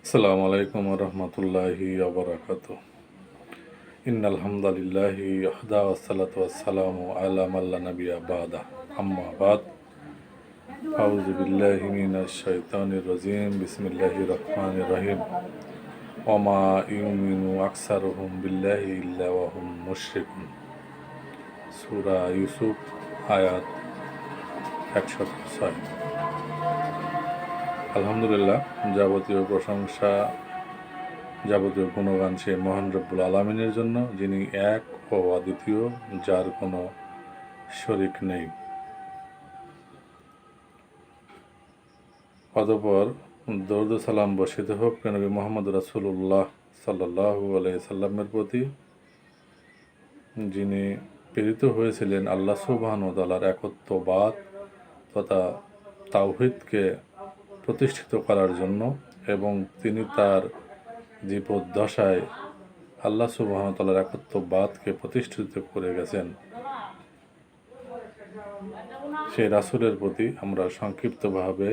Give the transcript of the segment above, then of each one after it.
আসসালামু আলাইকুম ওয়া রাহমাতুল্লাহি ওয়া বারাকাতুহু। ইন্নাল হামদালিল্লাহি ওয়াহদা ওয়াসসালাতু ওয়াসসালামু আলা মান লা নাবিয়্যা বা'দা। আম্মা বা'দ। আউযু বিল্লাহি মিনাশ শাইতানির রাজীম। বিসমিল্লাহির রহমানির রহিম। ওয়া মা ইউমিনু আকসারুহুম বিল্লাহি ইল্লা ওয়া হুম মুশরিকুন। সূরা ইউসুফ আয়াত ১০৬। আলহামদুলিল্লাহ, যাবতীয় প্রশংসা, যাবতীয় গুণগান সে মহান রব্বুল আলামিনের জন্য, যিনি এক ও অদ্বিতীয়, যার কোনো শরিক নেই। অতঃপর দরুদ ও সালাম বর্ষিত হোক নবী মুহাম্মদ রাসূলুল্লাহ সাল্লাল্লাহু আলাইহি সাল্লামের প্রতি, যিনি প্রেরিত হয়েছিলেন আল্লাহ সুবহানাহু ওয়া তাআলার একত্ববাদ তথা তাওহীদকে প্রতিষ্ঠিত করার জন্য, এবং তিনি তার জীবদ্দশায় আল্লাহ সুবহানাহু ওয়া তাআলার একত্ববাদকে প্রতিষ্ঠিত করে গেছেন। সেই রাসূলের প্রতি আমরা সংক্ষিপ্তভাবে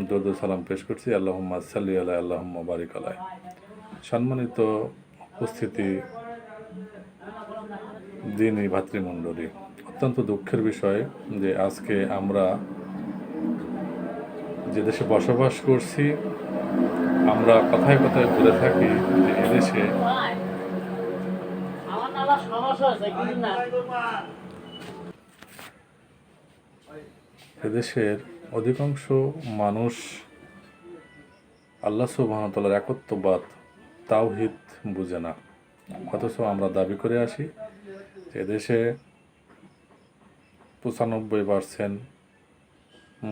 দরুদ ও সালাম পেশ করছি। আল্লাহুম্মা সাল্লি আলা আল্লাহুম্মা বারিক আলাইহি। সম্মানিত উপস্থিতি, দ্বীনী ভাতৃমণ্ডলী, অত্যন্ত দুঃখের বিষয় যে আজকে আমরা যে দেশে বসবাস করছি, আমরা কথায় কথায় বলে থাকি যে এদেশের অধিকাংশ মানুষ আল্লাহ সুবহানাহু ওয়া তাআলার একত্ববাদ তাওহীদ বুঝে না। অথচ আমরা দাবি করে আসি যে এদেশে ৯৫%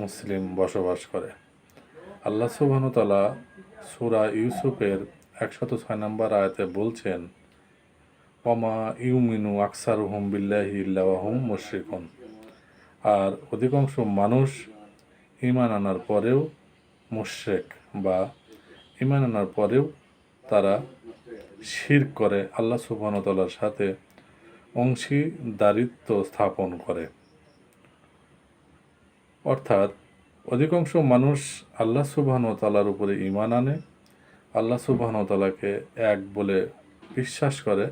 মুসলিম বসবাস করে। আল্লাহ সুবহানাহু ওয়া তাআলা সূরা ইউসুফের ১০৬ নম্বর আয়াতে বলছেন, ওয়ামা ইউমিনু আকসারুহুম বিল্লাহি ইল্লা ওয়া হুম মুশরিকুন। আর অধিকাংশ মানুষ ঈমান আনার পরেও মুশরিক, বা ঈমান আনার পরেও তারা শিরক করে, আল্লাহ সুবহানাহু ওয়া তাআলার সাথে অংশীদারিত্ব স্থাপন করে। অর্থাৎ অধিকাংশ মানুষ আল্লাহ সুবহানাহু ওয়া তাআলার উপরে ঈমান আনে, আল্লাহ সুবহানাহু ওয়া তাআলাকে এক বলে বিশ্বাস করে,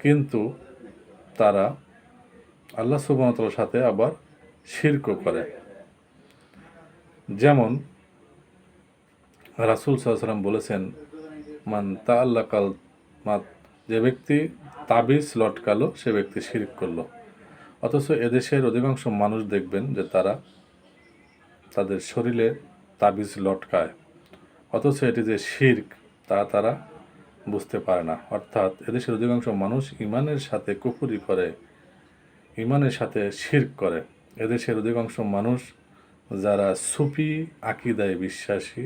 কিন্তু তারা আল্লাহ সুবহানাহু ওয়া তাআলার সাথে আবার শিরকও করে। যেমন রাসূল সাল্লাল্লাহু আলাইহি ওয়াসাল্লাম বলেছেন, মান তাআল্লাকাল মাত, যে ব্যক্তি তাবিজ লটকালো সে ব্যক্তি শিরক করলো। অথচ এদেশের অধিকাংশ মানুষ দেখবেন যে তারা তাদের শরীরে তাবিজ লটকায়, অথচ এটি যে শিরক তা তারা বুঝতে পারে না। অর্থাৎ এদেশের অধিকাংশ মানুষ ঈমানের সাথে কুফরি করে, ঈমানের সাথে শিরক করে। এদেশের অধিকাংশ মানুষ যারা সুফি আকীদায় বিশ্বাসী,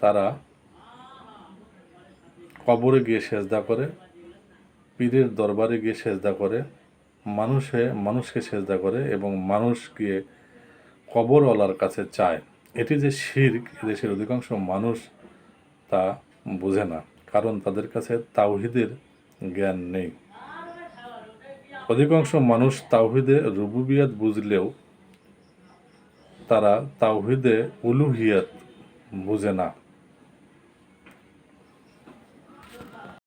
তারা কবরে গিয়ে সেজদা করে, পীরের দরবারে গিয়ে সেজদা করে, মানুষকে সেজদা করে, এবং মানুষ গিয়ে কবরওয়ালার কাছে চায়। এটি যে শিরক, এদেশের অধিকাংশ মানুষ তা বোঝে না, কারণ তাদের কাছে তাওহীদের জ্ঞান নেই। অধিকাংশ মানুষ তাওহীদে রুবুবিয়ত বুঝলেও তারা তাওহীদে উলুহিয়ত বুঝে না।